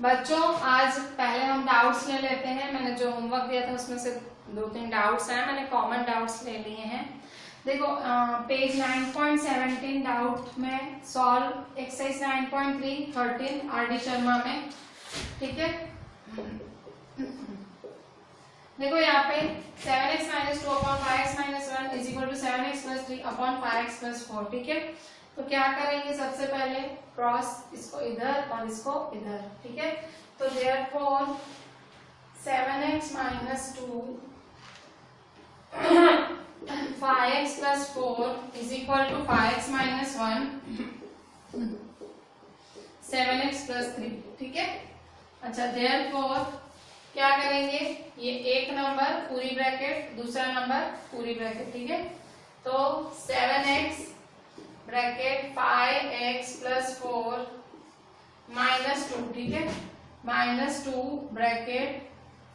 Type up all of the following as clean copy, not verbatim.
बच्चों आज पहले हम डाउट्स ले लेते हैं। मैंने जो होमवर्क दिया था उसमें से 2-3 डाउट्स हैं, मैंने कॉमन डाउट्स ले लिए हैं। देखो पेज 9.17 डाउट में सॉल्व एक्सरसाइज 9.3 13 आर.डी. शर्मा में। ठीक है, देखो यहाँ पे 7x - 2 upon 5x - 1 is equal to 7x + 3 upon 5x + 4। ठीक है, तो क्या करेंगे, सबसे पहले क्रॉस इसको इधर और इसको इधर। ठीक है, तो therefore 7x - 2 5x + 4 is equal to 5x - 1 7x + 3। ठीक है, अच्छा देयरफॉर क्या करेंगे, ये एक नंबर पूरी ब्रैकेट, दूसरा नंबर पूरी ब्रैकेट। ठीक है, तो 7x ब्रैकेट 5x + 4 - 2। ठीक है, -2 bracket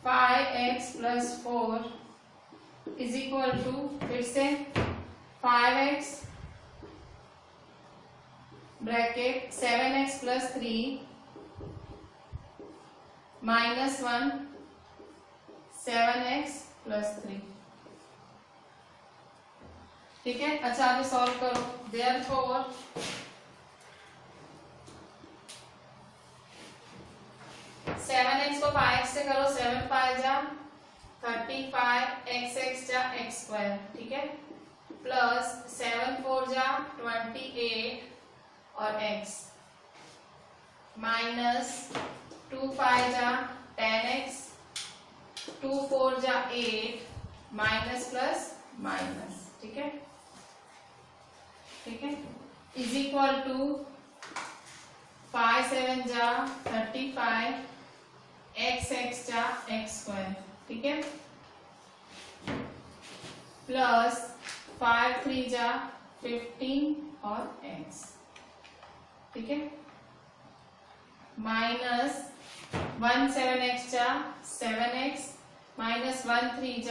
5x + 4 is equal to फिर से 5x ब्रैकेट 7x + 3 -1 7x + 3। ठीक है, अच्छा अभी सॉल्व करो। देयरफॉर सेवन एक्स को 5x से करो, 7 5 जा 35 x जा x²। ठीक है, प्लस 7 4 जा 28 और x माइनस 2 5 जा 10x 2 4 जा 8 माइनस प्लस माइनस। ठीक है, ठीक है, इज इक्वल टू 5 7 जा 35 x जा x²। ठीक है, प्लस 5 3 जा 15 और x। ठीक है, माइनस 1 7 x जा 7x माइनस 1 3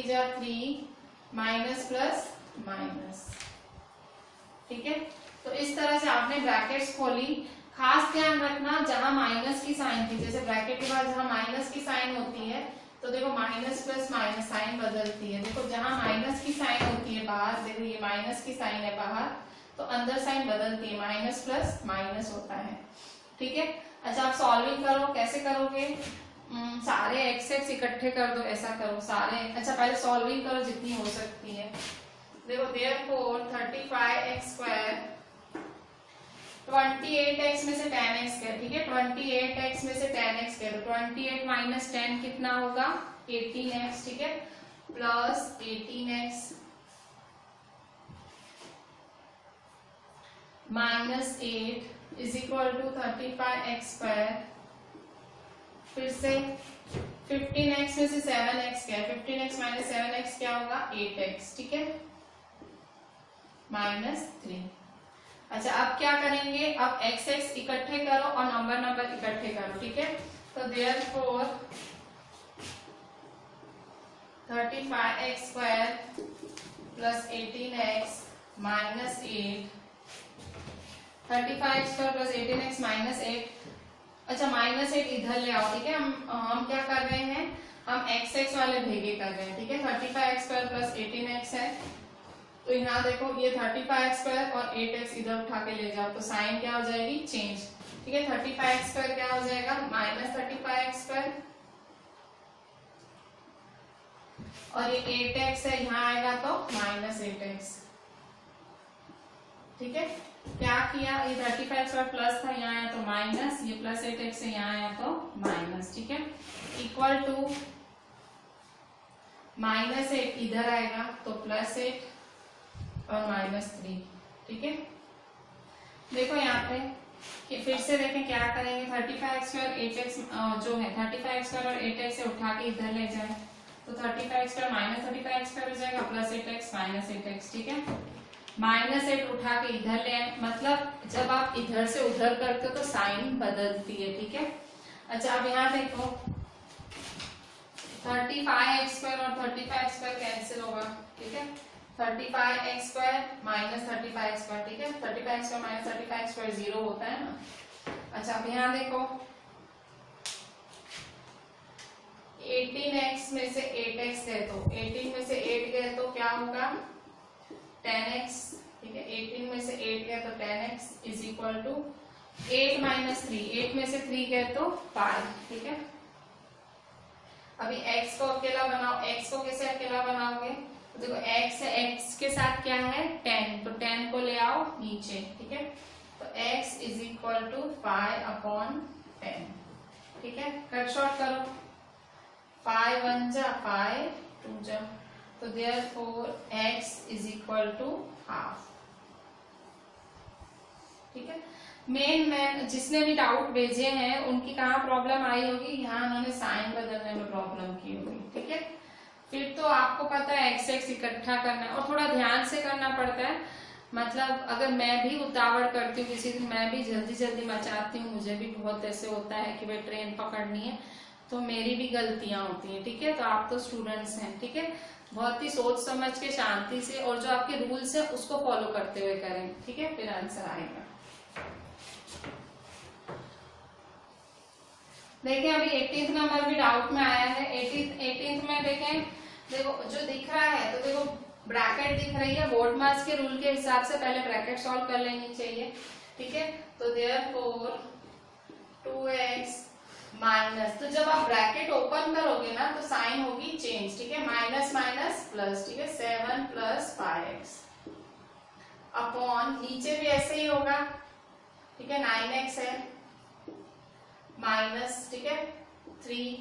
जा 3 माइनस प्लस माइनस। ठीक है, तो इस तरह से आपने ब्रैकेट्स खोली। खास ध्यान रखना जहां माइनस की साइन थी, जैसे ब्रैकेट के बाद जहां माइनस की साइन होती है तो देखो माइनस प्लस माइनस साइन बदलती है। देखो जहां माइनस की साइन होती है बाहर, देखो ये माइनस की साइन है बाहर, तो अंदर साइन बदलती है, माइनस प्लस माइनस होता है। ठीक है, अच्छा आप सॉल्विंग करो, कैसे करोगे, सारे x इकट्ठे कर दो, ऐसा करो सारे। अच्छा पहले सॉल्विंग करो जितनी हो सकती है। देखो देयरफॉर 35x² 28x में से 10x गया। ठीक है, 28x में से 10x गया, तो 28 - 10 कितना होगा, 18x। ठीक है, plus 18x minus 8 is equal to 35x²। फिर से 15x में से 7x क्या है, 15x - 7x क्या होगा, 8x। ठीक है, -3। अच्छा अब क्या करेंगे, अब x इकट्ठे करो और नंबर इकट्ठे करो। ठीक है, तो therefore 35x² plus 18x minus 8 35x² plus 18x minus 8। अच्छा -8 इधर ले आओ। ठीक है, हम क्या कर रहे हैं, हम x वाले भेगे कर रहे हैं। ठीक है, 35x² प्लस 18x है, तो यहाँ देखो ये 35x² और 8x इधर उठा के ले जाओ, तो साइन क्या हो जाएगी, चेंज। ठीक है, 35x² क्या हो जाएगा, -35x² और ये 8x है, यहाँ आएगा तो -8x। ठीक है, क्या किया, ये 35x² प्लस था, यहाँ आया तो माइनस, ये प्लस 8x है, यहाँ आया तो माइनस। ठीक है, इक्वल टू -8 इधर आएगा तो +8 और -3। ठीक है, देखो यहाँ पे कि फिर से देखें क्या करेंगे, 35x² 8x जो है 35x² और 8x से उठा के इधर ले जाए, तो 35x² -35x² हो जाएगा, प्लस 8x माइनस 8x। ठीक है, -8 उठा के इधर ले आए, मतलब जब आप इधर से उधर करते हो तो साइन बदलती है। ठीक है, अच्छा अब यहाँ देखो 35x² और 35x² कैंसिल होगा। ठीक है, 35x² - 35x²। ठीक है, 35x² - 35x² 0 होता है ना, अच्छा अब यहाँ देखो 18x में से 8x गए तो 18 में से 8 गए तो क्या होगा 10x, ठीक है। 18 में से 8 गए तो 10x is equal to 8 minus 3, 8 में से 3 गए तो 5, ठीक है। अभी x को अकेला बनाओ, x को कैसे अकेला बनाओगे, तो देखो x है, x के साथ क्या है 10, तो 10 को ले आओ नीचे, ठीक है। तो x इज इक्वल टू 5/10, ठीक है। कट शॉर्ट करो, 5 1 जा 5 2 जा, तो therefore x is equal to half, ठीक है। मेन जिसने भी डाउट भेजे हैं उनकी कहाँ प्रॉब्लम आई होगी, यहाँ उन्होंने साइन बदलने में प्रॉब्लम की होगी, ठीक है। फिर तो आपको पता है x इकट्ठा करना है और थोड़ा ध्यान से करना पड़ता है। मतलब अगर मैं भी उतावड़ करती हूँ किसी दिन, मैं भी जल्दी जल्दी मचाती हूँ, मुझे भी बहुत ऐसे होता है कि भाई ट्रेन पकड़नी है, तो मेरी भी गलतियां होती हैं, ठीक है। तो आप तो स्टूडेंट्स हैं, ठीक है। बहुत ही सोच समझ के शांति से और जो आपके रूल्स है उसको फॉलो करते हुए करें, ठीक है, फिर आंसर आएगा। देखिए अभी 18th नंबर भी डाउट में आया है। 18th में देखें, देखो जो दिख रहा है, तो देखो ब्रैकेट दिख रही है, बोर्ड मास के रूल के हिसाब से पहले ब्रैकेट सॉल्व कर लेनी चाहिए, ठीक है। तो देयरफॉर 2x माइनस, तो जब आप ब्रैकेट ओपन करोगे ना तो साइन होगी चेंज, ठीक है, माइनस माइनस प्लस, ठीक है, 7 + 5x अपॉन नीचे भी ऐसे ही होगा, ठीक है, 9x है माइनस, ठीक है, 3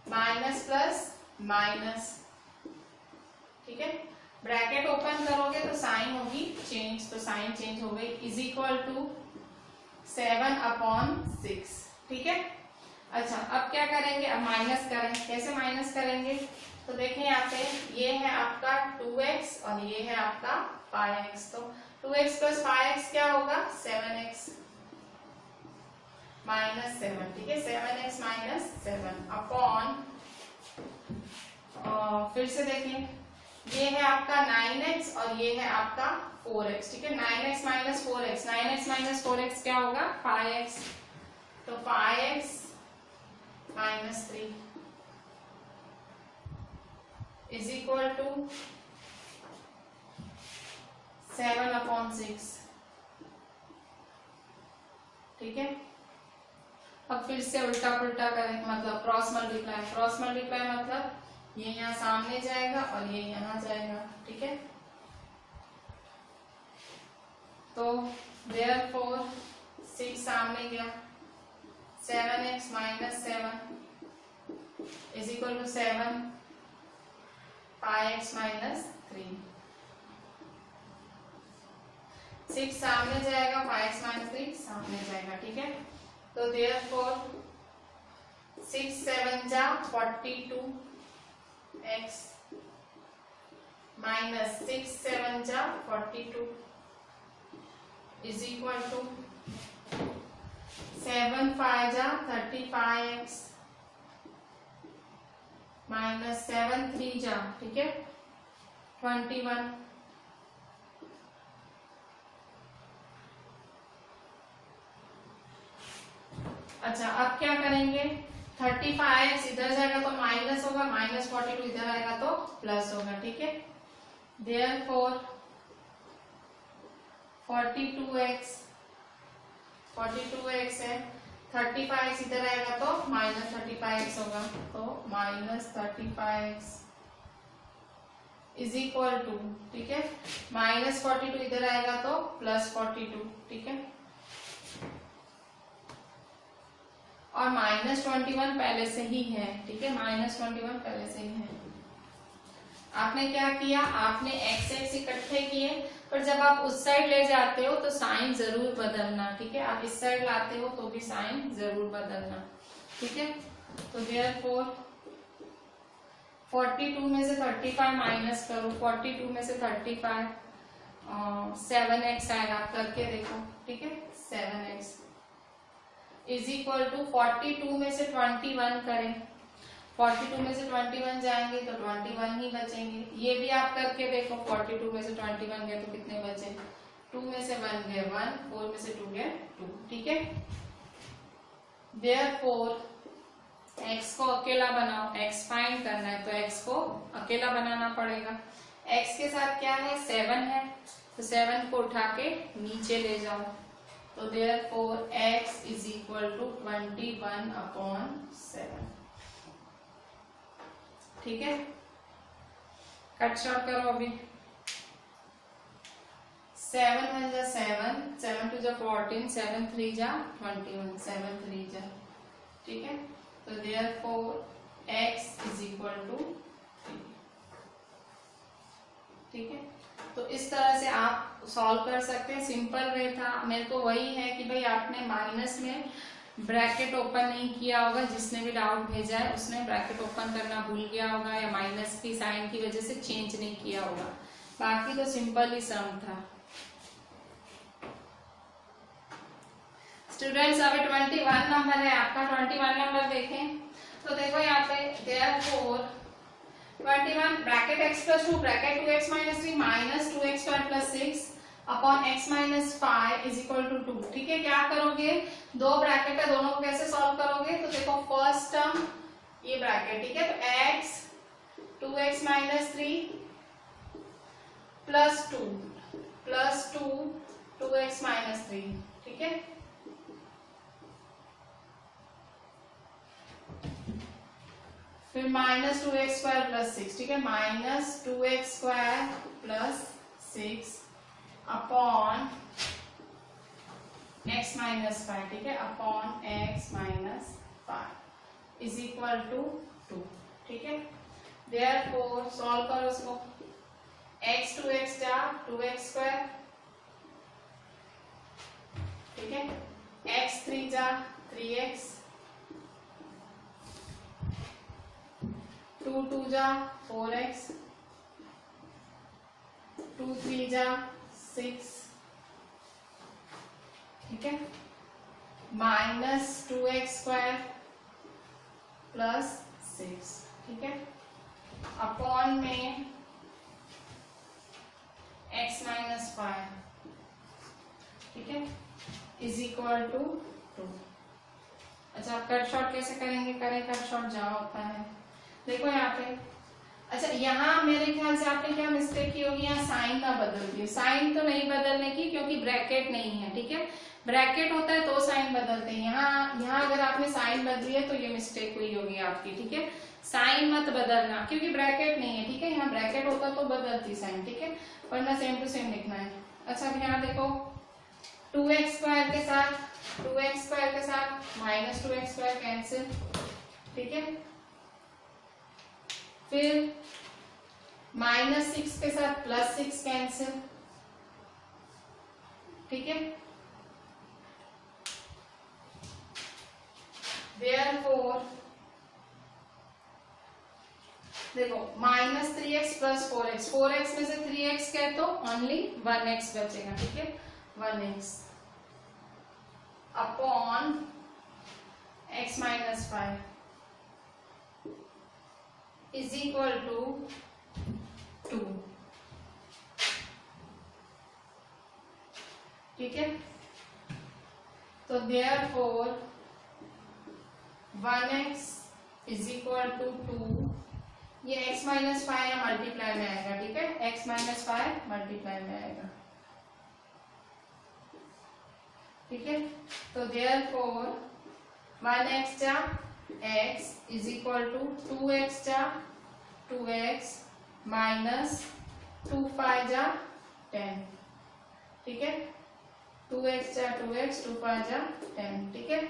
माइनस प्लस माइनस, ठीक है। ब्रैकेट ओपन करोगे तो साइन होगी चेंज, तो साइन चेंज हो गई, इज इक्वल टू 7/6, ठीक है। अच्छा अब क्या करेंगे, अब माइनस करें, कैसे माइनस करेंगे, तो देखें यहाँ पे ये है आपका 2x और ये है आपका 5x, तो 2x + 5x क्या होगा 7x -7, ठीक है, 7x - 7 अपॉन, फिर से देखें ये है आपका 9x और ये है आपका 4x, ठीक है। 9x - 4x, 9x - 4x क्या होगा 5x, तो 5x - 3 इज इक्वल टू 7/6, ठीक है। अब फिर से उल्टा पुल्टा करें, मतलब क्रॉस मल्टीप्लाई, क्रॉस मल्टीप्लाई मतलब ये यहाँ सामने जाएगा और ये यहाँ जाएगा, ठीक है। तो देयरफॉर 6 सामने गया, 7x - 7 is equal to 7 5x - 3, 6 सामने जाएगा, 5x - 3 सामने जाएगा, ठीक है। तो देयरफॉर 6 7 जा 42x माइनस 6 7 जा 42 इज इक्वल टू 7 5 जा 35x माइनस 7 3 जा, ठीक है, 21। अच्छा अब क्या करेंगे, 35x इधर जाएगा तो माइनस होगा, -42 इधर आएगा तो प्लस होगा, ठीक है। देयरफॉर 42x है, 35x इधर आएगा तो -35x होगा, तो -35x इज इक्वल टू, ठीक है, -42 इधर आएगा तो +42, ठीक है, और -21 पहले से ही है, ठीक है, -21 पहले से ही है। आपने क्या किया, आपने x इकट्ठे किए, पर जब आप उस साइड ले जाते हो तो साइन जरूर बदलना, ठीक है। आप इस साइड लाते हो तो भी साइन जरूर बदलना, ठीक है। तो देयरफॉर 42 में से 35 माइनस करो, 42 में से 35 7x आएगा, आप करके देखो, ठीक है, 7x इज इक्वल टू 42 में से 21 करें, 42 में से 21 जाएंगे तो 21 ही बचेंगे। ये भी आप करके देखो, 42 में से 21 गए तो कितने बचे, 2 में से 1 गए 1, 4 में से 2 गए 2, ठीक है। देयरफॉर एक्स को अकेला बनाओ, एक्स फाइंड करना है तो एक्स को अकेला बनाना पड़ेगा। एक्स के साथ क्या है 7 है, तो 7 को उठा के नीचे ले जाओ, तो therefore x is equal to 21/7। ठीक है, कट शॉर्ट करो अभी। 7 1 जा 7, 7 2 जा 14, 7 3 जा 21, 7 3 जा। ठीक है, तो therefore x is equal to 3। ठीक है, तो इस तरह से आप सॉल्व कर सकते हैं। सिंपल वे था। मेरे को वही है कि भाई आपने माइनस में ब्रैकेट ओपन नहीं किया होगा, जिसने भी डाउट भेजा है उसने ब्रैकेट ओपन करना भूल गया होगा या माइनस की साइन की वजह से चेंज नहीं किया होगा, बाकी तो सिंपल ही सम था। स्टूडेंट्स अभी 21 नंबर है आपका, 21 नंबर देखें तो देखो यहाँ पे therefore 21 bracket x plus 2 bracket 2x minus 3 minus 2x square plus 6 upon x minus 5 is equal to 2। ठीक है, क्या करोगे, दो ब्रैकेट है, दोनों को कैसे सॉल्व करोगे, तो देखो फर्स्ट टर्म ये ब्रैकेट, ठीक है, तो x 2x minus 3 plus 2 2x minus 3। ठीक है, फिर माइनस 2x स्क्वायर प्लस 6। ठीक है, minus 2x square plus 6 upon x minus 5। ठीक है, upon x minus 5 is equal to 2। ठीक है, देयरफॉर सॉल्व करो इसको, x 2x जा 2x स्क्वायर। ठीक है, x 3 जा 3x, 2 2 जा 4x, 2 3 जा 6। ठीक है, माइनस 2x स्क्वायर प्लस 6। ठीक है, अपॉन में x माइनस 5। ठीक है, इज इक्वल टू 2। अच्छा, कट शॉर्ट कैसे करेंगे, करें कट शॉर्ट जहां होता है, देखो यहाँ पे। अच्छा, यहाँ मेरे ख्याल से आपने क्या मिस्टेक की होगी, यहाँ साइन ना बदल दी। साइन तो नहीं बदलने की क्योंकि ब्रैकेट नहीं है। ठीक है, ब्रैकेट होता है तो साइन बदलते हैं, यहाँ अगर आपने साइन बदली है तो ये मिस्टेक हुई होगी आपकी। ठीक है, साइन मत बदलना क्योंकि ब्रैकेट नहीं है। ठीक है, यहाँ ब्रैकेट होता तो बदलती साइन। ठीक है, वरना सेम टू सेम लिखना है। अच्छा, अब यहाँ देखो 2x स्क्वायर के साथ माइनस 2x स्क्वायर कैंसिल। ठीक है, फिर माइनस 6 के साथ प्लस 6 कैंसिल। ठीक है, देयरफॉर देखो minus 3x plus 4x, 4x में से 3x कह तो ओनली 1x बचेगा। ठीक है, 1x upon x minus 5 is equal to 2। ठीक है, तो therefore 1x is equal to 2। ये x माइनस 5 या मल्टीप्लाई में आएगा। ठीक है, x माइनस 5 मल्टीप्लाई में आएगा। ठीक है, तो देयरफॉर 1x जा x is equal to 2x जा 2x माइनस 2 5 जा 10। ठीक है, 2x जा 2x 2 5 जा 10। ठीक है,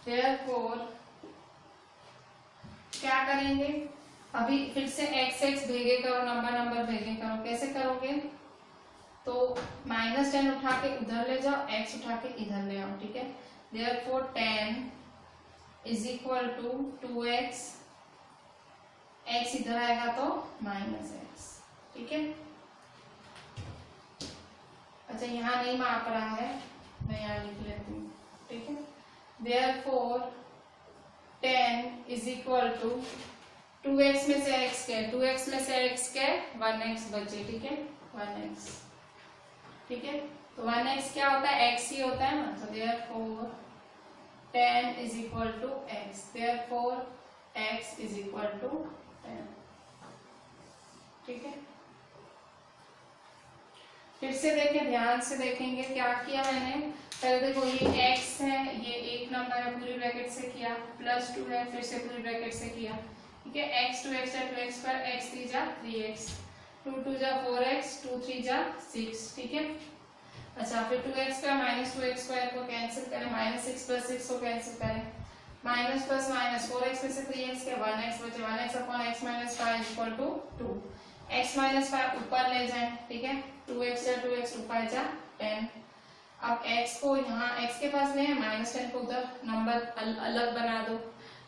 देयरफॉर क्या करेंगे, अभी फिर से x भेगे करो, नंबर भेगे करो। कैसे करोगे, तो माइनस 10 उठा के उधर ले जाओ, x उठा के इधर ले आओ। ठीक है, therefore 10 is equal to 2x, x इधर आएगा तो माइनस x। ठीक है, अच्छा यहाँ नहीं माप रहा है, मैं यहाँ लिख लेती हूँ। ठीक है, therefore 10 is equal to 2x में से x के 2x में से x के 1x बचे। ठीक है, 1x। ठीक है, तो 1x क्या होता है, x ही होता है ना, तो therefore 10 is equal to x, therefore x is equal to 10। ठीक है, फिर से देखें, ध्यान से देखेंगे क्या किया मैंने। पहले देखो ये x है, ये एक नंबर है, पूरी ब्रैकेट से किया, +2 है, फिर से पूरी ब्रैकेट से किया। ठीक है, x 2x है, 2x पर x 3 जा 3x, 2 2 जा 4x, 2 3 जा 6। ठीक है, अच्छा फिर 2x square minus 2x square को कैंसिल करें, -6 + 6 को कैंसिल करें, माइनस प्लस माइनस 4x में से 3x के 1x बचे, 1x upon x minus 5 equal to 2। x minus 5 ऊपर ले जाएं। ठीक है, 2x या 2x 2 5 जा 10। अब x को यहाँ x के पास ले, -10 को उधर नंबर अलग बना दो।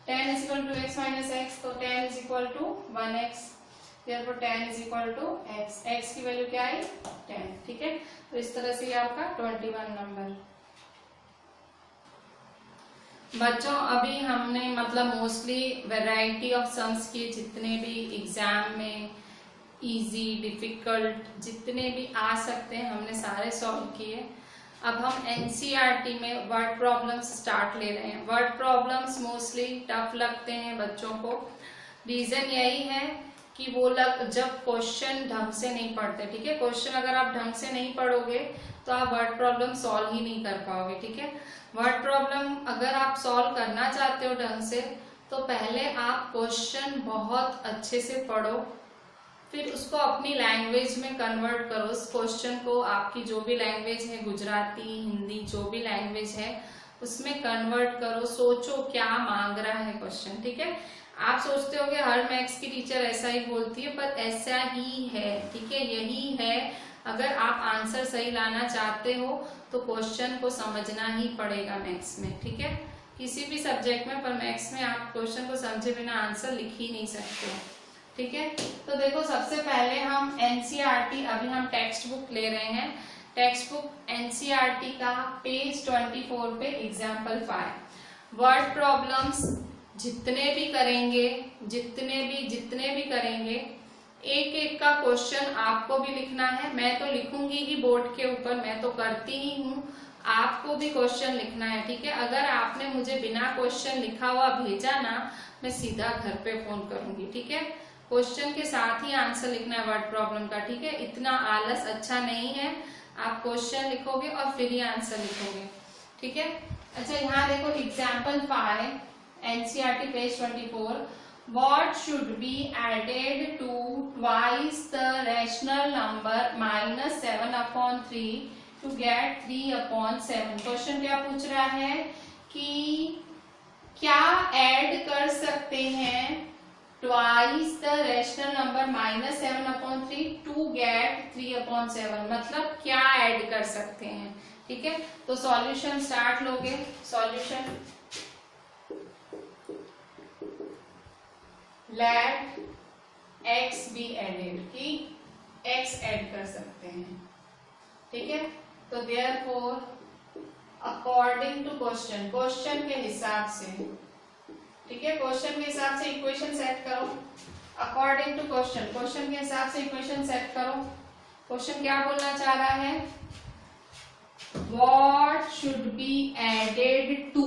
10 is equal to x minus x, तो 10 is equal to 1x, therefore 10 is equal to x। x की वैल्यू क्या आई 10। ठीक है, तो इस तरह से ये आपका 21 नंबर। बच्चों अभी हमने मतलब मोस्टली वैरायटी ऑफ सम्स किए, जितने भी एग्जाम में इजी डिफिकल्ट जितने भी आ सकते हैं हमने सारे सॉल्व किए। अब हम एनसीईआरटी में वर्ड प्रॉब्लम्स स्टार्ट ले रहे हैं। वर्ड प्रॉब्लम्स मोस्टली टफ लगते हैं बच्चों को, रीजन यही है कि वो जब क्वेश्चन ढंग से नहीं पढ़ते। ठीक है, क्वेश्चन अगर आप ढंग से नहीं पढ़ोगे तो आप वर्ड प्रॉब्लम सॉल्व ही नहीं कर पाओगे। ठीक है, वर्ड प्रॉब्लम अगर आप सॉल्व करना चाहते हो ढंग से तो पहले आप क्वेश्चन बहुत अच्छे से पढ़ो, फिर उसको अपनी लैंग्वेज में कन्वर्ट करो। उस क्वेश्चन को आपकी जो भी लैंग्वेज है, गुजराती हिंदी जो भी लैंग्वेज है उसमें कन्वर्ट करो। सोचो क्या मांग रहा है क्वेश्चन। ठीक है, आप सोचते हो कि हर मैथ्स की टीचर ऐसा ही बोलती है, पर ऐसा ही है। ठीक है, यही है। अगर आप आंसर सही लाना चाहते हो तो क्वेश्चन को समझना ही पड़ेगा मैथ्स में। ठीक है, किसी भी सब्जेक्ट में, पर मैथ्स में आप क्वेश्चन को समझे बिना आंसर लिख ही नहीं सकते। ठीक है, तो देखो सबसे पहले हम एनसीईआरटी, अभी हम टेक्स्ट बुक ले रहे हैं। टेक्स्ट बुक एनसीईआरटी का पेज 24 पे एग्जाम्पल 5 वर्ड प्रॉब्लम्स जितने भी करेंगे एक एक का क्वेश्चन आपको भी लिखना है। मैं तो लिखूंगी ही बोर्ड के ऊपर, मैं तो करती ही हूँ, आपको भी क्वेश्चन लिखना है। ठीक है, अगर आपने मुझे बिना क्वेश्चन लिखा हुआ भेजा ना, मैं सीधा घर पे फोन करूंगी। ठीक है, क्वेश्चन के साथ ही आंसर लिखना है वर्ड प्रॉब्लम का। ठीक है, इतना आलस अच्छा नहीं है, आप क्वेश्चन लिखोगे और फिर ही आंसर लिखोगे। ठीक है, अच्छा यहाँ देखो example 5 NCERT page 24। What should be added to twice the rational number -7/3 to get 3/7? Question क्या पूछ रहा है कि क्या ऐड कर सकते हैं twice the rational number -7/3 to get 3/7? मतलब क्या ऐड कर सकते हैं। ठीक है, तो सॉल्यूशन स्टार्ट लोगे। Solution let x be added, कि x ऐड कर सकते हैं। ठीक है, तो therefore according to question, question के हिसाब से। ठीक है, क्वेश्चन के हिसाब से इक्वेशन सेट करो। अकॉर्डिंग टू क्वेश्चन, क्वेश्चन के हिसाब से इक्वेशन सेट करो। क्वेश्चन क्या बोलना चाह रहा है, what should be added to.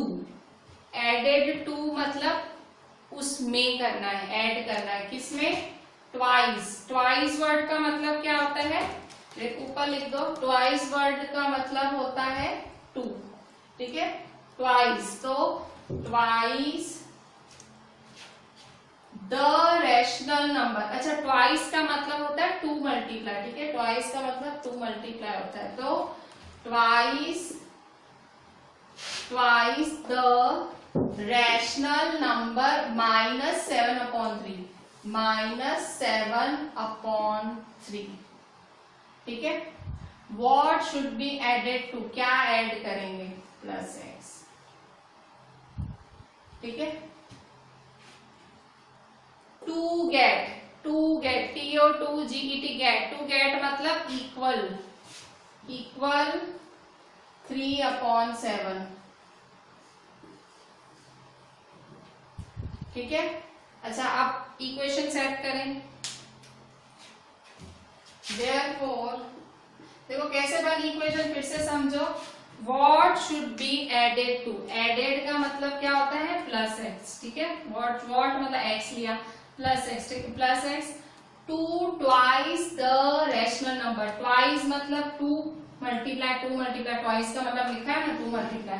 Added to मतलब उसमें करना है, ऐड करना है। किसमें, ट्वाइस। ट्वाइस वर्ड का मतलब क्या होता है, ऊपर लिख दो। ट्वाइस वर्ड का मतलब होता है 2। ठीक है, ट्वाइस, तो ट्वाइस द रैशनल नंबर। अच्छा, ट्वाइस का मतलब होता है 2 मल्टीप्लाई। ठीक है, ट्वाइस का मतलब 2 मल्टीप्लाई होता है, तो ट्वाइस द रैशनल नंबर -7/3, -7/3। ठीक है, what should be added to, क्या ऐड करेंगे, +x। ठीक है, to get TOGET get, to get मतलब इक्वल 3/7। ठीक है, अच्छा अब इक्वेशन सेट करें। देयरफॉर देखो कैसे बनी इक्वेशन, फिर से समझो। What should be added to, added का मतलब मतलब क्या होता है प्लस एक्स, ठीक है, वॉट मतलब एक्स लिया प्लस एक्स, ठीक है, plus x 2 twice the rational number, twice मतलब 2 मल्टीप्लाई ट्वाइस का मतलब लिखा है ना 2 multiply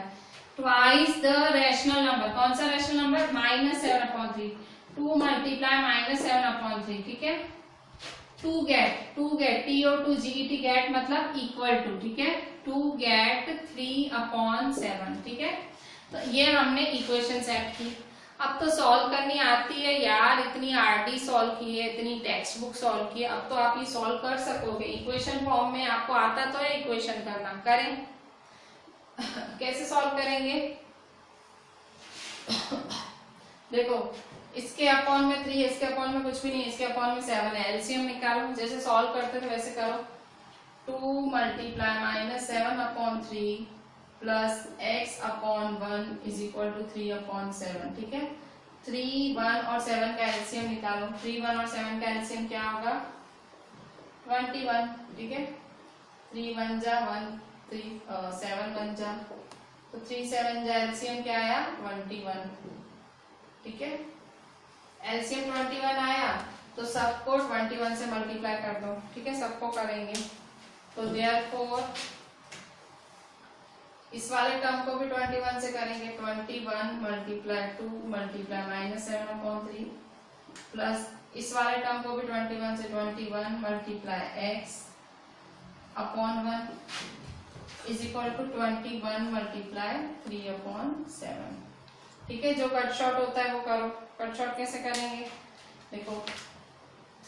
twice the rational number, कौन सा रैशनल नंबर -7/3, 2 मल्टीप्लाई -7/3, ठीक है, टू गेट TO2GET गेट मतलब इक्वल टू, ठीक है, टू गेट 3/7, ठीक है। तो ये हमने इक्वेशन सेट की। अब तो सॉल्व करनी आती है यार, इतनी आरडी सॉल्व की है, इतनी टेक्स्ट बुक सॉल्व की है, अब तो आप ये सॉल्व कर सकोगे इक्वेशन फॉर्म में, आपको आता तो है इक्वेशन करना, करें कैसे सॉल्व करेंगे देखो, इसके अपॉन में 3, इसके अपॉन में कुछ भी नहीं, इसके अपॉन में 7 है, एलसीएम निकालो, जैसे सॉल्व करते थे वैसे करो, 2 multiply -7/3 plus x/1 is equal to 3/7, ठीक है, 3, 1 और 7 का एलसीएम निकालो, 3, 1 और 7 का एलसीएम क्या होगा 21, ठीक है, 3 1 जा 1, 7 1 जा, तो 3 7 जा एलसीएम क्या आया 21, ठीक है, एलसीएम 21 आया तो सबको 21 से मल्टीप्लाई कर दो, ठीक है, सबको करेंगे, तो देयरफॉर इस वाले टर्म को भी 21 से करेंगे, 21 मल्टीप्लाई 2 मल्टीप्लाई -7/3 प्लस इस वाले टर्म को भी 21 से 21 multiply x upon 1 is equal to 21 multiply 3/7, ठीक है, जो कट शॉर्ट होता है वो करो, कट शॉर्ट कैसे करेंगे देखो,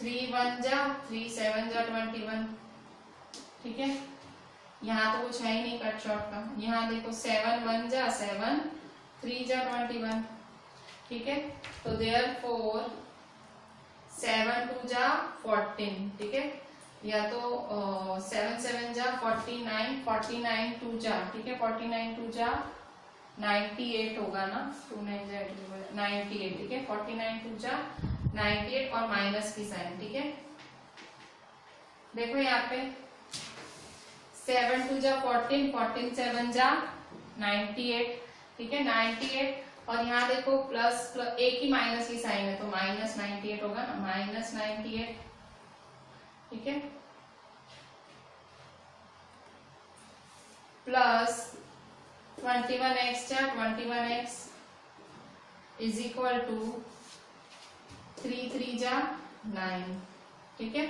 3 1 जा 3 7 जा 21, ठीक है, यहाँ तो कुछ है ही नहीं कट शॉर्ट का, यहाँ देखो 7 1 जा 7, 3 जा 21, ठीक है, तो देयरफॉर 7 2 जा 14, ठीक है, या तो 7 7 जा 49, 49 2 जा, ठीक है, 49 2 जा 98 होगा ना, 2 9 जा 98, ठीक है, 49 2 जा 98 और माइनस की साइन, ठीक है, देखो यहाँ पे 7 2 जा 14, 14 7 जा 98, ठीक है, 98 और यहाँ देखो प्लस एक ही माइनस की साइन है तो -98 होगा ना, -98, ठीक है, प्लस 21x जा 21x इज इक्वल टू 3 3 जा 9, ठीक है।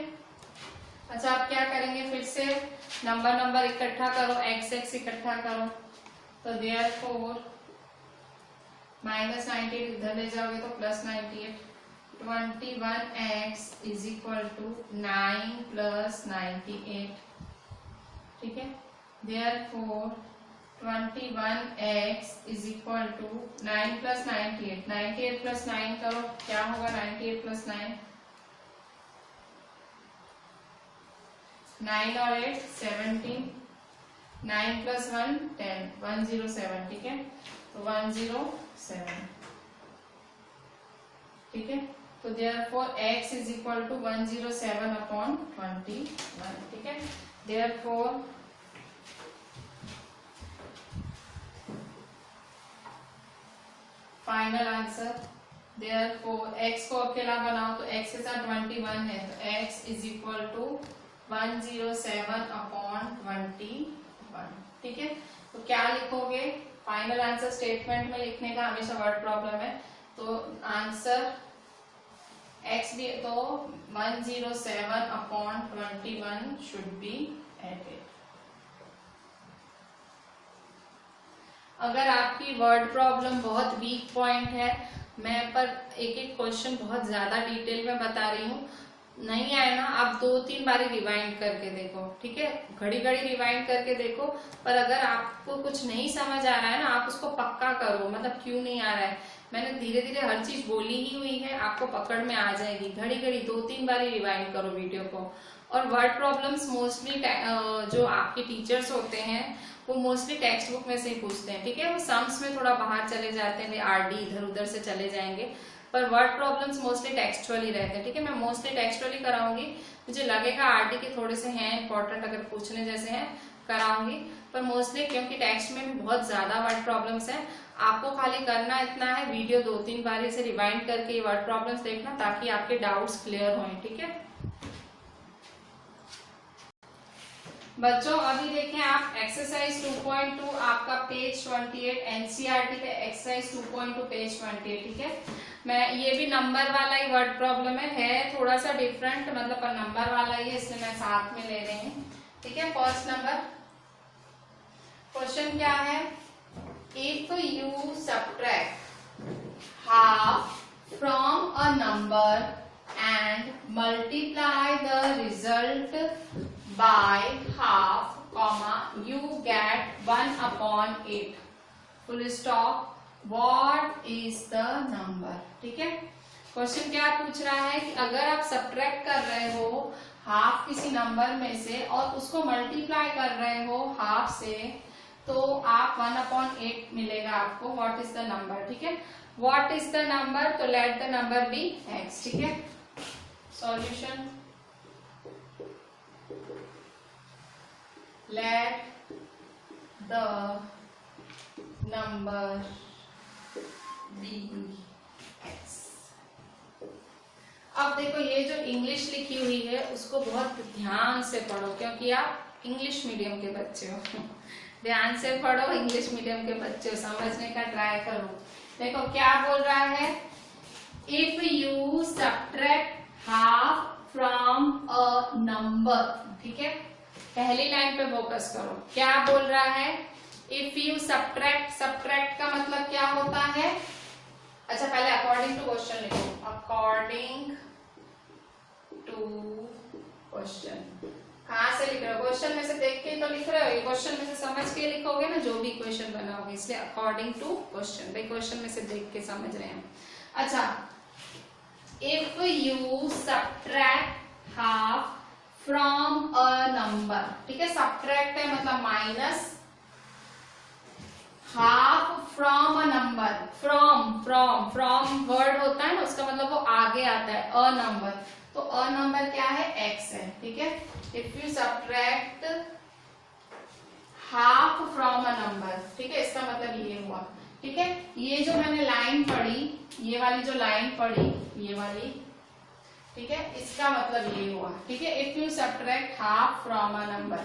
अच्छा आप क्या करेंगे, फिर से नंबर इकट्ठा करो, x इकट्ठा करो, तो देयरफॉर -98 इधर ले जाओगे तो +98, 21x इज इक्वल टू 9 + 98, ठीक है, therefore 21x is equal to 9 + 98, 98 + 9 करो, क्या होगा 98 + 9, 9 और 8 17, 9 + 1 10, 107, ठीक है, तो 107, ठीक है, तो therefore x is equal to 107/21, ठीक है, therefore final answer, therefore x को अकेला बनाओ तो x के साथ 21 है तो x इज इक्वल टू 107/21, ठीक है, तो क्या लिखोगे, फाइनल आंसर स्टेटमेंट में लिखने का हमेशा वर्ड प्रॉब्लम है, तो आंसर x भी तो 107/21 शुड बी एडेड। अगर आपकी वर्ड प्रॉब्लम बहुत वीक पॉइंट है, मैं पर एक एक क्वेश्चन बहुत ज्यादा डिटेल में बता रही हूँ, नहीं आए ना आप 2-3 बारी रिवाइंड करके देखो, ठीक है, घड़ी रिवाइंड करके देखो, पर अगर आपको कुछ नहीं समझ आ रहा है ना आप उसको पक्का करो, मतलब क्यों नहीं आ रहा है, मैंने धीरे धीरे हर चीज बोली ही हुई है, आपको पकड़ में आ जाएगी, घड़ी 2-3 बारी रिवाइंड करो वीडियो को। और वर्ड प्रॉब्लम्स मोस्टली जो आपके टीचर्स होते हैं वो मोस्टली टेक्स्ट बुक में से ही पूछते हैं, ठीक है, वो सम्स में थोड़ा बाहर चले जाते हैं, आरडी इधर उधर से चले जाएंगे, पर वर्ड प्रॉब्लम्स मोस्टली टेक्सचुअली रहते हैं, ठीक है, मैं मोस्टली टेक्सचुअली कराऊंगी, मुझे लगेगा आरडी के थोड़े से हैं इंपॉर्टेंट अगर पूछने जैसे हैं कराऊंगी, पर मोस्टली क्योंकि टेक्स्ट में भी बहुत ज्यादा वर्ड प्रॉब्लम्स हैं, आपको खाली करना इतना है, वीडियो 2-3 बार इसे रिवाइंड करके ये वर्ड प्रॉब्लम्स देखना ताकि आपके डाउट्स क्लियर हों। ठीक है बच्चों, अभी देखें आप एक्सरसाइज 2.2 आपका पेज 28 एनसीईआरटी पे एक्सरसाइज 2.2 पेज 28। ठीक है, मैं ये भी नंबर वाला ही वर्ड प्रॉब्लम है थोड़ा सा डिफरेंट, मतलब पर नंबर वाला ही है इसलिए मैं साथ में ले रही हूँ। ठीक है, फर्स्ट नंबर क्वेश्चन क्या है, if you subtract half from a number and multiply the result by half, comma, you get 1/8 full stop, what is the number। ठीक है, क्वेश्चन क्या पूछ रहा है कि अगर आप सब्ट्रैक्ट कर रहे हो हाफ किसी नंबर में से और उसको मल्टीप्लाई कर रहे हो हाफ से, तो आप 1/8 मिलेगा आपको, व्हाट इज द नंबर। ठीक है, व्हाट इज द नंबर, तो let the number be x। ठीक है, सॉल्यूशन, let the number be x। अब देखो ये जो इंग्लिश लिखी हुई है उसको बहुत ध्यान से पढ़ो क्योंकि आप इंग्लिश मीडियम के बच्चे हो। ध्यान से पढ़ो, इंग्लिश मीडियम के बच्चे हो, समझने का ट्राई करो। देखो क्या बोल रहा है, if you subtract half from a number. ठीक है, पहली लाइन पे फोकस करो, क्या बोल रहा है, इफ यू सब्ट्रैक्ट, सब्ट्रैक्ट का मतलब क्या होता है। अच्छा पहले अकॉर्डिंग टू क्वेश्चन लिखो, अकॉर्डिंग टू क्वेश्चन। कहाँ से लिख रहे हो, क्वेश्चन में से देख के तो लिख रहे हो, ये क्वेश्चन में से समझ के लिखोगे ना जो भी क्वेश्चन बनाओगे, इसलिए अकॉर्डिंग टू क्वेश्चन, भाई क्वेश्चन में से देख के समझ रहे हैं। अच्छा, if you subtract half from a number. ठीक है, सब्ट्रैक्ट है मतलब minus, half from a number, from word होता है ना उसका मतलब वो आगे आता है, अ नंबर, तो अ नंबर क्या है, x है। ठीक है, if you subtract half from a number, ठीक है, इसका मतलब ये हुआ। ठीक है, ये जो मैंने लाइन पढ़ी, ये वाली जो लाइन पढ़ी, ये वाली, ठीक है, इसका मतलब ये हुआ। ठीक है, if you subtract half from a number,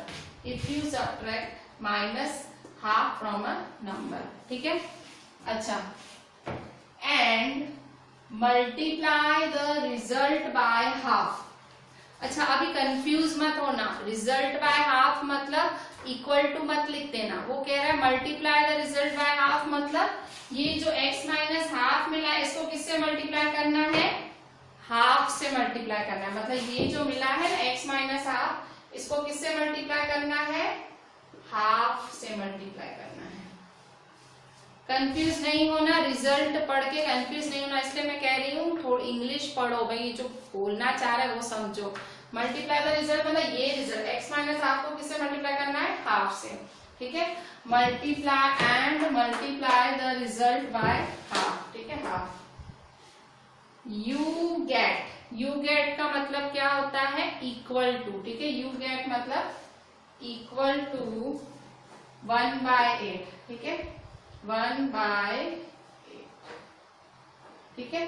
if you subtract minus half from a number. ठीक है, अच्छा, and multiply the result by half. अच्छा अभी कंफ्यूज मत होना, रिजल्ट बाय हाफ मतलब इक्वल टू मत लिख देना, वो कह रहा है multiply the result by half मतलब ये जो x माइनस हाफ मिला है इसको किससे मल्टीप्लाई करना है, हाफ से मल्टीप्लाई करना है। मतलब ये जो मिला है ना x माइनस हाफ, इसको किससे मल्टीप्लाई करना है, हाफ से मल्टीप्लाई करना है। कंफ्यूज नहीं होना, रिजल्ट पढ़ के कंफ्यूज नहीं होना, इसलिए मैं कह रही हूँ थोड़ी इंग्लिश पढ़ो भाई, ये जो बोलना चाह रहा है वो समझो। मल्टीप्लाई द रिजल्ट मतलब ये रिजल्ट x माइनस हाफ को किससे मल्टीप्लाई करना है, हाफ से। ठीक है, multiply and multiply the result by half. ठीक है, हाफ। यू गेट का मतलब क्या होता है, इक्वल टू। ठीक है, यू गेट मतलब इक्वल टू 1/8। ठीक है, 1/8। ठीक है,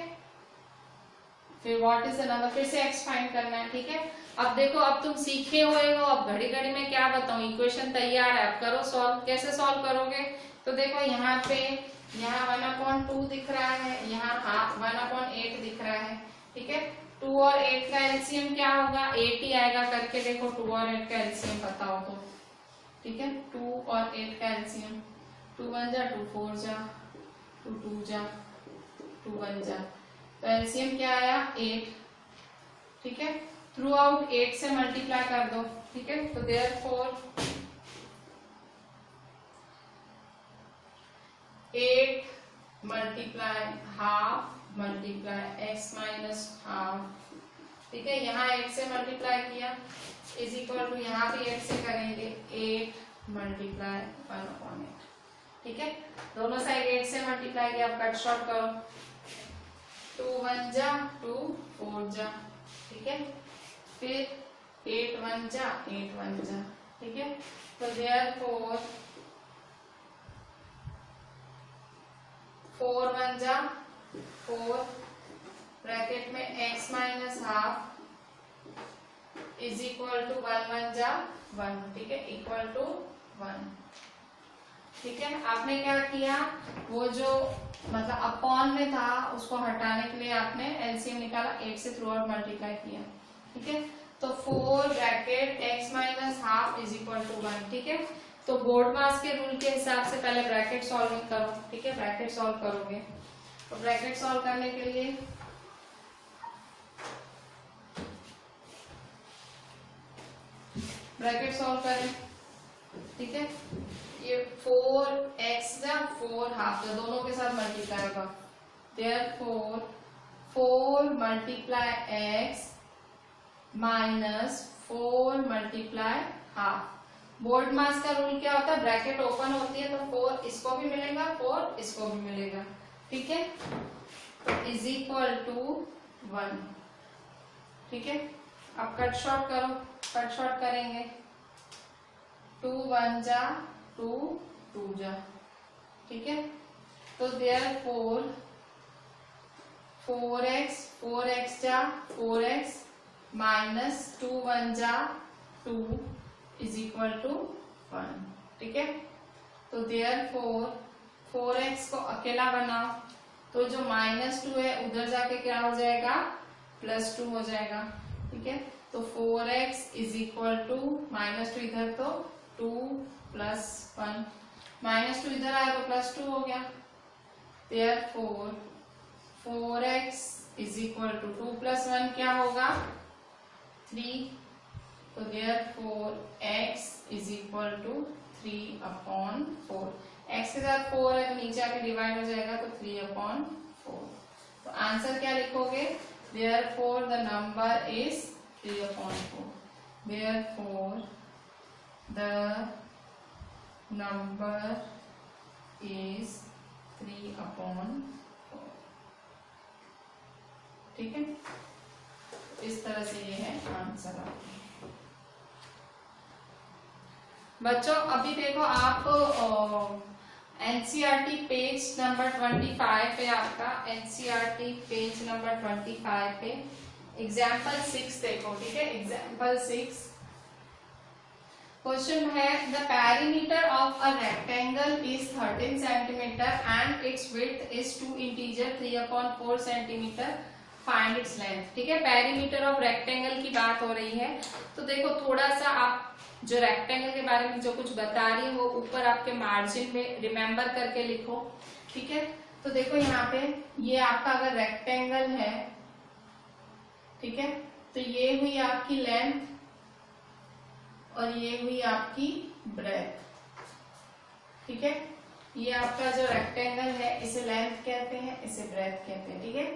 फिर व्हाट इज द नंबर, फिर से x फाइंड करना है। ठीक है, अब देखो अब तुम सीखे हुए हो, अब घड़ी घड़ी में क्या बताऊं, इक्वेशन तैयार है, अब करो सॉल्व। कैसे सॉल्व करोगे, तो देखो यहाँ पे, यहाँ 1/2 दिख रहा है, यहाँ 1/8 दिख रहा है। ठीक है, 2 और 8 का एलसीएम क्या होगा, 8 ही आएगा, करके देखो 2 और 8 का एलसीएम पता हो तो। ठीक है, 2 और 8 का एलसीएम, 2 1 जा 2 4 जा 2 2 जा 2 1 जा, तो एलसीएम क्या आया, 8। ठीक है, थ्रू आउट 8 से मल्टीप्लाई कर दो। ठीक है, तो therefore 8 multiply half multiply x minus half. ठीक है, यहाँ 8 से मल्टीप्लाई किया इज इक्वल टू, यहाँ भी 8 से करेंगे, 8 मल्टीप्लाई 1/8। ठीक है, दोनों साइड 8 से मल्टीप्लाई किया, अब कट शॉर्ट करो, 2 1 जा 2 4 जा। ठीक है, फिर 8 1 जा 8 1 जा। ठीक है, तो देयरफॉर 4 1 जा 4 ब्रैकेट में x minus half is equal to 1 1 जा 1, ठीक है, इक्वल टू 1। ठीक है, आपने क्या किया, वो जो मतलब अपॉन में था उसको हटाने के लिए आपने एलसीएम निकाला, 8 से थ्रू आउट मल्टीप्लाई किया। ठीक है, तो 4 bracket x minus half is equal to 1। ठीक है, तो बोर्ड मास के रूल के हिसाब से पहले ब्रैकेट सॉल्विंग करो। ठीक है, ब्रैकेट सॉल्व करोगे तो ब्रैकेट सॉल्व करने के लिए ब्रैकेट सॉल्व करें। ठीक है, ये 4x जा 4 हाफ जा दोनों के साथ मल्टीप्लाई होगा, therefore 4 multiply x minus 4 multiply half. BODMAS rule रूल क्या होता है, ब्रैकेट ओपन होती है तो 4 इसको भी मिलेगा 4 इसको भी मिलेगा। ठीक है, इज इक्वल टू 1। ठीक है, अब कट शॉर्ट करो, कट शॉर्ट करेंगे 2 1 जा 2 2 जा। ठीक है, तो देयरफॉर 4x जा 4x माइनस 2 1 जा 2 इज इक्वल टू 1। ठीक है, तो देयरफॉर 4x को अकेला बनाओ तो जो -2 है उधर जाके क्या हो जाएगा, +2 हो जाएगा। ठीक है, तो 4x इज इक्वल टू -2 इधर तो 2 + 1, -2 इधर आया तो +2 हो गया। Therefore 4x is equal to 2 + 1 क्या होगा 3, तो therefore x is equal to 3/4। x के साथ 4 है तो नीचे आके डिवाइड हो जाएगा तो 3/4। तो आंसर क्या लिखोगे, therefore the number is 3/4। Therefore the number is 3/4। ठीक है, इस तरह से ये है आंसर आपका। बच्चों अभी देखो आप एनसीईआरटी पेज नंबर 25 पे, आपका एनसीईआरटी पेज नंबर 25 पे एग्जाम्पल 6 देखो। ठीक है, एग्जाम्पल 6 क्वेश्चन है, the perimeter of a rectangle is 13 centimetre and it's width is 2 integer 3/4 centimetre, find its length. ठीक है, पेरीमीटर ऑफ रेक्टेंगल की बात हो रही है। तो देखो थोड़ा सा आप जो रेक्टेंगल के बारे में जो कुछ बता रही है वो ऊपर आपके मार्जिन में रिमेम्बर करके लिखो। ठीक है, तो देखो यहाँ पे ये आपका अगर रेक्टेंगल है, ठीक है, तो ये हुई आपकी लेंथ और ये हुई आपकी ब्रेथ। ठीक है, ये आपका जो रेक्टेंगल है इसे लेंथ कहते हैं, इसे ब्रेथ कहते हैं। ठीक है,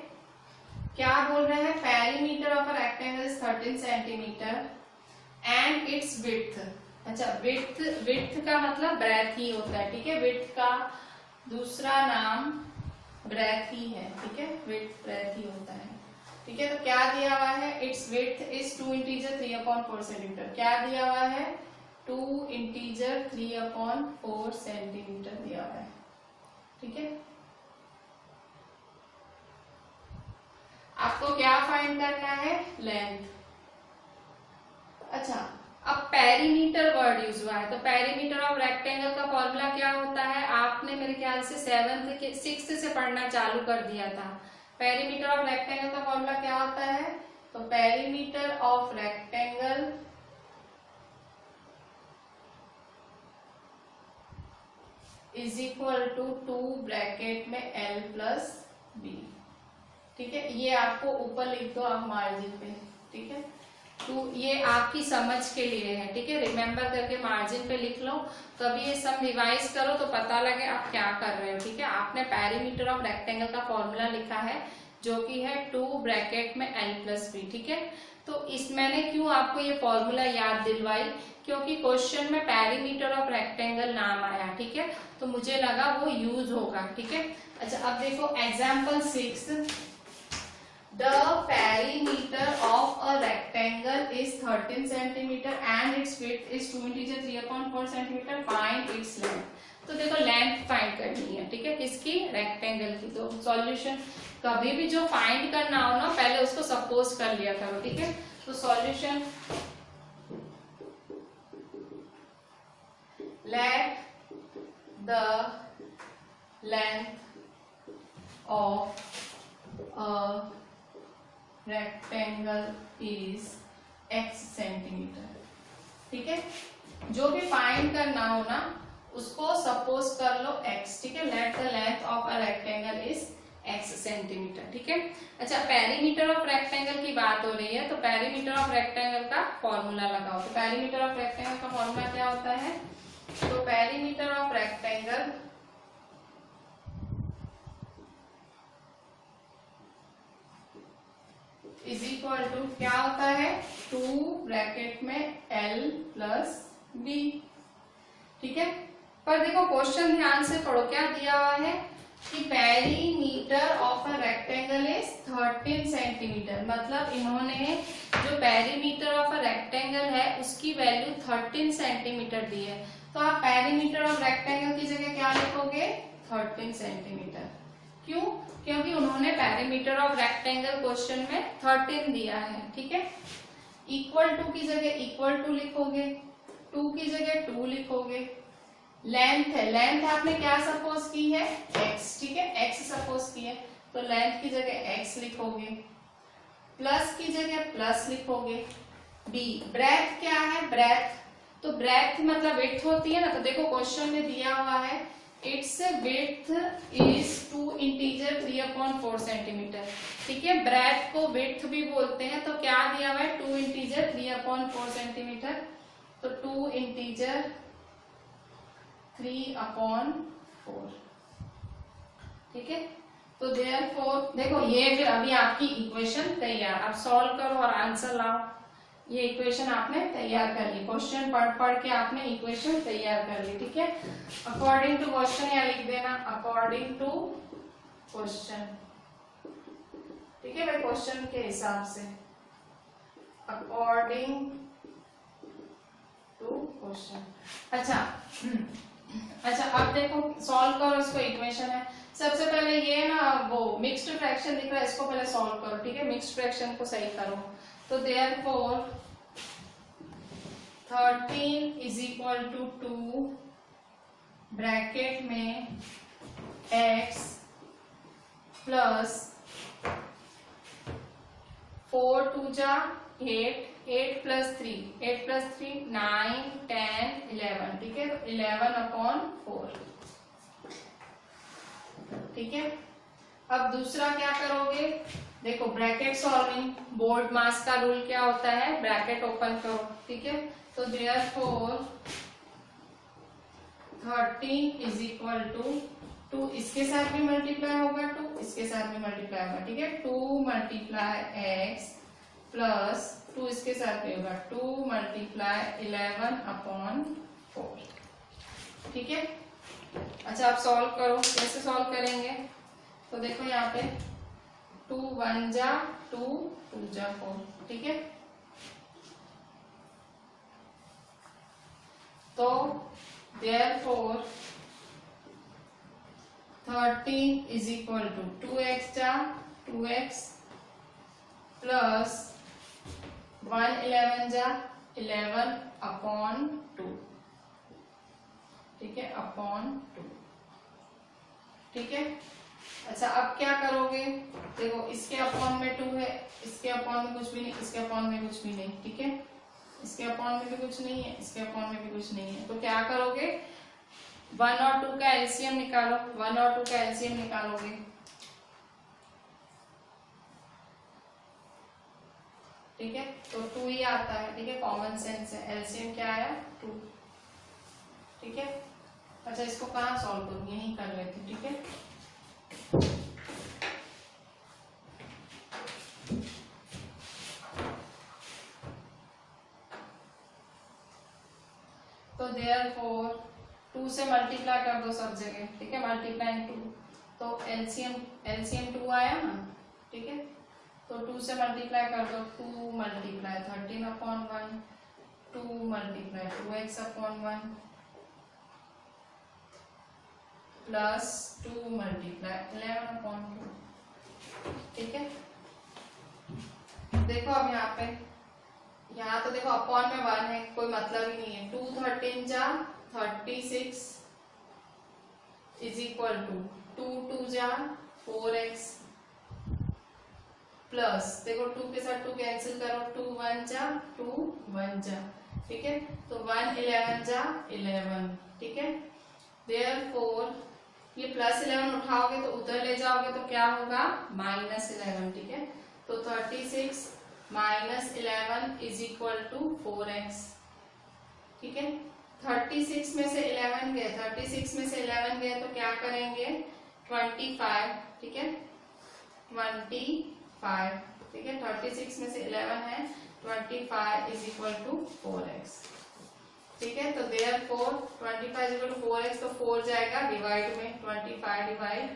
क्या बोल रहे हैं, perimeter of a rectangle is 13 centimetre and it's width. अच्छा, विड्थ का मतलब ब्रेथ ही होता है। ठीक है, विड्थ का दूसरा नाम ब्रेथ ही है। ठीक है, विड्थ ब्रेथ ही होता है। ठीक है, तो क्या दिया हुआ है, it's width is 2 integer 3/4 centimetre. क्या दिया हुआ है, 2 इंटीजर 3/4 सेंटीमीटर दिया हुआ है। ठीक है, आपको क्या फाइंड करना है, लेंथ। अच्छा, अब पेरीमीटर वर्ड यूज हुआ है तो पेरीमीटर ऑफ रेक्टेंगल का फॉर्मूला क्या होता है, आपने मेरे ख्याल से 6th से पढ़ना चालू कर दिया था। पेरीमीटर ऑफ रेक्टेंगल का फॉर्मूला क्या होता है, तो perimeter of rectangle is equal to 2 bracket में L + B। ठीक है, ये आपको ऊपर लिख दो आप मार्जिन पे। ठीक है, तो ये आपकी समझ के लिए है। ठीक है, रिमेम्बर करके मार्जिन पे लिख लो, कभी ये सब रिवाइज करो तो पता लगे आप क्या कर रहे हो। ठीक है, आपने पेरीमीटर ऑफ रेक्टेंगल का फॉर्मूला लिखा है जो कि है 2 ब्रैकेट में L + B। ठीक है, तो इस मैंने क्यों आपको ये फॉर्मूला याद दिलवाई, क्योंकि क्वेश्चन में पेरीमीटर ऑफ रेक्टेंगल नाम आया। ठीक है, तो मुझे लगा वो यूज होगा। ठीक है, अच्छा अब देखो example 6, the perimeter of a rectangle is 13 centimeter and its width is 2 integer 3/4 centimetre, find its length। तो देखो लेंथ फाइंड करनी है, ठीक है, किसकी, रेक्टेंगल की। तो सॉल्यूशन कभी भी जो फाइंड करना हो ना पहले उसको सपोज कर लिया करो, ठीक है। तो solution let the length of a rectangle is x centimetre, ठीक है। जो भी फाइंड करना हो ना उसको सपोज कर लो x, ठीक है। Let the length of a rectangle is x centimetre, ठीक है। अच्छा, पेरीमीटर ऑफ रेक्टेंगल की बात हो रही है तो पेरीमीटर ऑफ रेक्टेंगल का फॉर्मूला लगाओ। तो पेरीमीटर ऑफ रेक्टेंगल का फॉर्मूला क्या होता है? तो perimeter of rectangle is equal to क्या होता है, 2 ब्रैकेट में l प्लस b, ठीक है। पर देखो क्वेश्चन ध्यान से पढ़ो, क्या दिया हुआ है कि perimeter of a rectangle is 13 centimetre. मतलब इन्होंने जो पेरीमीटर ऑफ अ रेक्टेंगल है उसकी वैल्यू 13 सेंटीमीटर दी है। तो आप पेरीमीटर ऑफ रेक्टेंगल की जगह क्या लिखोगे, 13 सेंटीमीटर। क्यों? क्योंकि उन्होंने पेरीमीटर ऑफ रेक्टेंगल क्वेश्चन में 13 दिया है, ठीक है। इक्वल टू की जगह इक्वल टू लिखोगे, 2 की जगह 2 लिखोगे। लेंथ है, लेंथ आपने क्या सपोज की है, x, ठीक है, x सपोज की है तो लेंथ की जगह x लिखोगे, प्लस की जगह प्लस लिखोगे। b, ब्रेथ क्या है, ब्रेथ, तो ब्रेथ मतलब विड्थ होती है ना। तो देखो क्वेश्चन में दिया हुआ है it's width is 2 integer 3/4 centimetre, ठीक है। ब्रेथ को विड्थ भी बोलते हैं। तो क्या दिया हुआ है, 2 इंटीजर 3/4 सेंटीमीटर। तो 2 इंटीजर 3/4, ठीक है। तो देयरफॉर देखो ये फिर अभी आपकी इक्वेशन तैयार, अब सॉल्व करो और आंसर लाओ। ये इक्वेशन आपने तैयार कर ली, क्वेश्चन पढ़ के आपने इक्वेशन तैयार कर ली, ठीक है। अकॉर्डिंग टू क्वेश्चन या लिख देना अकॉर्डिंग टू क्वेश्चन, ठीक है भाई, क्वेश्चन के हिसाब से अकॉर्डिंग टू क्वेश्चन। अच्छा अब देखो सॉल्व करो इसको, इक्वेशन है। सबसे पहले ये ना वो मिक्स्ड फ्रैक्शन दिख रहा है, इसको पहले सॉल्व करो, ठीक है। मिक्स्ड फ्रैक्शन को सही करो। तो therefore 13 is equal to 2 bracket में x प्लस 4 2 जा 8, 8 प्लस 3 9 10 11, ठीक है। 11/4, ठीक है। अब दूसरा क्या करोगे, देखो ब्रैकेट सॉल्विंग, बोर्ड मास का रूल क्या होता है, ब्रैकेट ओपन करो, ठीक है। तो देयरफॉर 13 इज इक्वल टू 2 इसके साथ भी मल्टीप्लाई होगा, 2 इसके साथ भी मल्टीप्लाई होगा, ठीक है। 2 मल्टीप्लाई x प्लस 2 इसके साथ भी होगा, 2 मल्टीप्लाई 11/4, ठीक है। अच्छा आप सॉल्व करो, कैसे सॉल्व करेंगे, तो देखो यहाँ पे 2 1 जा 2 2 जा 4, ठीक है। तो therefore 13 is equal to 2x जा 2x प्लस 1 11 जा 11/2, ठीक है, /2, ठीक है। अच्छा अब क्या करोगे, देखो इसके अपॉन में 2 है, इसके अपॉन में कुछ भी नहीं, इसके अपॉन में कुछ भी नहीं, ठीक है। इसके अपॉन में भी कुछ नहीं है, इसके अपॉन में भी कुछ नहीं है। तो क्या करोगे, 1 और 2 का एलसीएम निकालो, 1 और 2 का एलसीएम निकालोगे, ठीक है। तो 2 ही आता है, ठीक है, कॉमन सेंस है। एलसीएम क्या आया, 2, ठीक है। अच्छा इसको कहाँ सॉल्व करूँ, यही कर लेते, ठीक है। तो देयरफॉर 2 से मल्टीप्लाई कर दो सब जगह, ठीक है, मल्टीप्लाई 2, तो एलसीएम 2 आया ना, ठीक है। तो 2 से मल्टीप्लाई कर दो, 2 multiply 13/1, 2 multiply 2x/1, plus 2 multiply 11/2। ठीक है, देखो अब यहाँ पे, यहाँ तो देखो अपॉन में 1 है, कोई मतलब ही नहीं है। 2 13 जा 36 इज इक्वल टू 2 2 जा 4x प्लस, देखो 2 के साथ 2 कैंसिल करो, 2 1 जा 2 1 जा। ठीक है, तो 1 11 जा 11। ठीक है, देयरफॉर ये प्लस 11 उठाओगे तो उधर ले जाओगे तो क्या होगा, -11। ठीक है, तो 36 minus 11 is equal to 4x। ठीक है, 36 में से 11 गए, 36 में से 11 गए तो क्या करेंगे, 25। ठीक है, 25। ठीक है, 36 में से 11 है, 25 इज इक्वल टू 4x। ठीक है, तो देयरफॉर 25 इक्वल टू 4x, तो 4 जाएगा डिवाइड में, 25 divide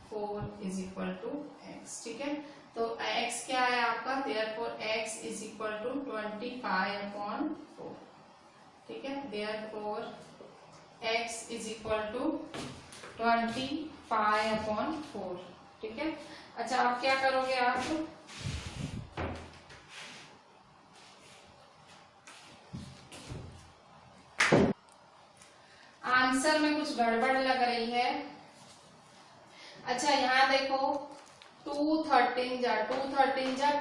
4 is equal to x। ठीक है, तो x क्या है आपका, therefore x is equal to 25/4। ठीक है, therefore x is equal to 25/4। ठीक है, अच्छा आप क्या करोगे, आप आंसर में कुछ गड़बड़ लग रही है। अच्छा यहाँ देखो 2 13 जा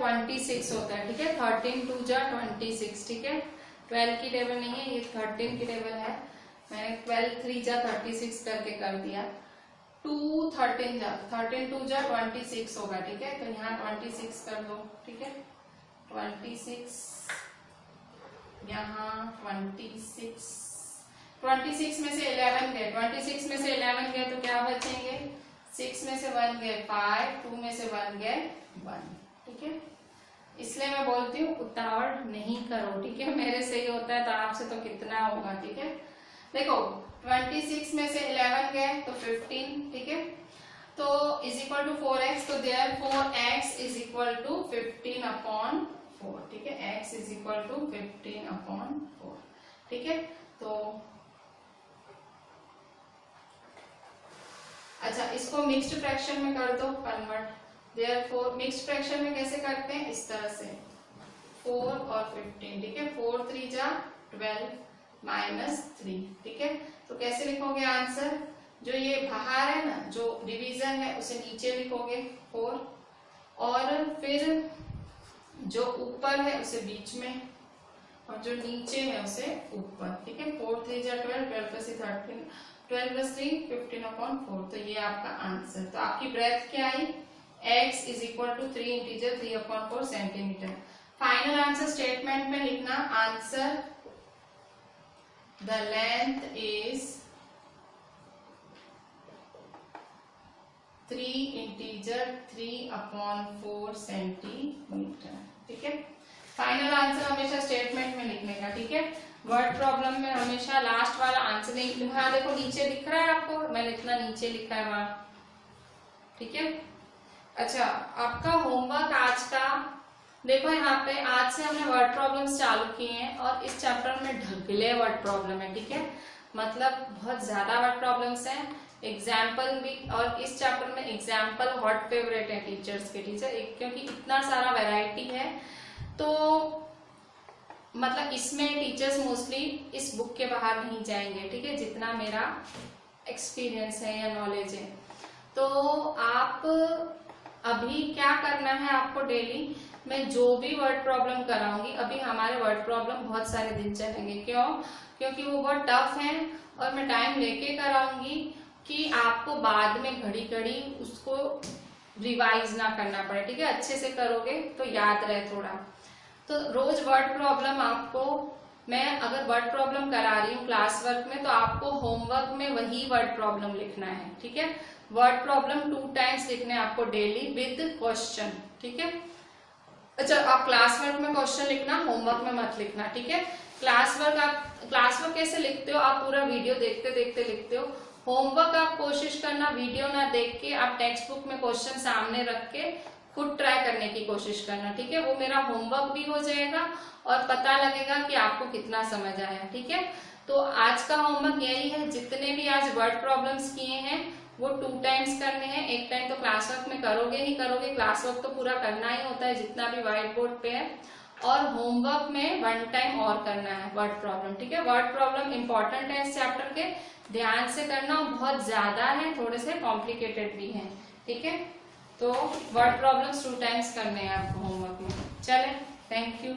26 होता है। ठीक है, 13 2 जा 26। ठीक है, 12 की टेबल नहीं है, ये 13 की टेबल है, मैंने 12 3 जा 36 करके कर दिया। 2 13 जा 13 2 जा 26 होगा। ठीक है, तो यहाँ 26 कर दो। ठीक है, 26 यहाँ 26 में से 11 गए, 26 में से 11 गए तो क्या बचेंगे, 6 में से 1 गए 5, 2 में से 1 गए 1। ठीक है, इसलिए मैं बोलती हूँ उतावड़ नहीं करो। ठीक है, मेरे से ही होता है तो आपसे तो कितना होगा। ठीक है, देखो 26 में से 11 गए तो 15। ठीक है, तो इज इक्वल टू 4x, तो therefore x is equal to 15/4। ठीक है, x इज इक्वल टू 15/4। ठीक है, तो अच्छा इसको मिक्स्ड फ्रैक्शन में कर दो कन्वर्ट। देयरफॉर मिक्स्ड फ्रैक्शन में कैसे करते हैं, इस तरह से 4 और 15। ठीक है, 4 3 जा 12 -3। ठीक है, तो कैसे लिखोगे आंसर, जो ये बाहर है ना, जो डिवीजन है उसे नीचे लिखोगे 4, और फिर जो ऊपर है उसे बीच में, और जो नीचे है उसे ऊपर। ठीक है, 4 3 जा 12, 12 + 3 13, 12 + 3 15/4। तो ये आपका आंसर। तो आपकी ब्रेथ क्या आई, x is equal to 3 integer 3/4 centimetre. Final answer statement में लिखना, answer the length is 3 integer 3/4 centimetre. ठीक है, फाइनल आंसर हमेशा स्टेटमेंट में लिखने का। ठीक है, वर्ड प्रॉब्लम में हमेशा लास्ट वाला आंसर नहीं। हाँ देखो नीचे दिख रहा है आपको, मैंने इतना नीचे लिखा है वहां। ठीक है, अच्छा आपका होमवर्क आज का देखो, यहाँ पे आज से हमने वर्ड प्रॉब्लम्स चालू किए हैं और इस चैप्टर में ढगले वर्ड प्रॉब्लम है। ठीक है, मतलब बहुत ज्यादा वर्ड प्रॉब्लम्स हैं, एग्जाम्पल भी, और इस चैप्टर में एग्जाम्पल हॉट फेवरेट है टीचर्स के। टीचर क्योंकि इतना सारा वैरायटी है, तो मतलब इसमें टीचर्स मोस्टली इस बुक के बाहर नहीं जाएंगे। ठीक है, जितना मेरा एक्सपीरियंस है या नॉलेज है। तो आप अभी क्या करना है, आपको डेली मैं जो भी वर्ड प्रॉब्लम कराऊंगी, अभी हमारे वर्ड प्रॉब्लम बहुत सारे दिन चलेंगे। क्यों, क्योंकि वो बहुत टफ हैं और मैं टाइम लेके कराऊंगी कि आपको बाद में घड़ी घड़ी उसको रिवाइज ना करना पड़े। ठीक है, अच्छे से करोगे तो याद रहे थोड़ा। तो रोज वर्ड प्रॉब्लम आपको, मैं अगर वर्ड प्रॉब्लम करा रही हूँ क्लास वर्क में, तो आपको होमवर्क में वही वर्ड प्रॉब्लम लिखना है। ठीक है, वर्ड प्रॉब्लम 2 टाइम्स लिखने हैं आपको डेली विद क्वेश्चन। ठीक है, अच्छा आप क्लास वर्क में क्वेश्चन लिखना, होमवर्क में मत लिखना। ठीक है, क्लास वर्क कैसे लिखते हो, आप पूरा वीडियो देखते देखते लिखते हो। होमवर्क आप कोशिश करना वीडियो ना देख के, आप टेक्स्ट बुक में क्वेश्चन सामने रख के खुद ट्राई करने की कोशिश करना। ठीक है, वो मेरा होमवर्क भी हो जाएगा और पता लगेगा कि आपको कितना समझ आया। ठीक है, तो आज का होमवर्क यही है, जितने भी आज वर्ड प्रॉब्लम्स किए हैं वो 2 टाइम्स करने हैं। एक टाइम तो क्लास वर्क में करोगे ही करोगे, क्लास वर्क तो पूरा करना ही होता है जितना भी व्हाइट बोर्ड पे है, और होमवर्क में 1 टाइम और करना है वर्ड प्रॉब्लम, ठीक है। वर्ड प्रॉब्लम इंपॉर्टेंट है इस चैप्टर के, ध्यान से करना, बहुत ज्यादा है, थोड़े से कॉम्प्लिकेटेड भी है, ठीक है। तो वर्ड प्रॉब्लम्स 2 टाइम्स करने हैं आपको होमवर्क में। चले, थैंक यू।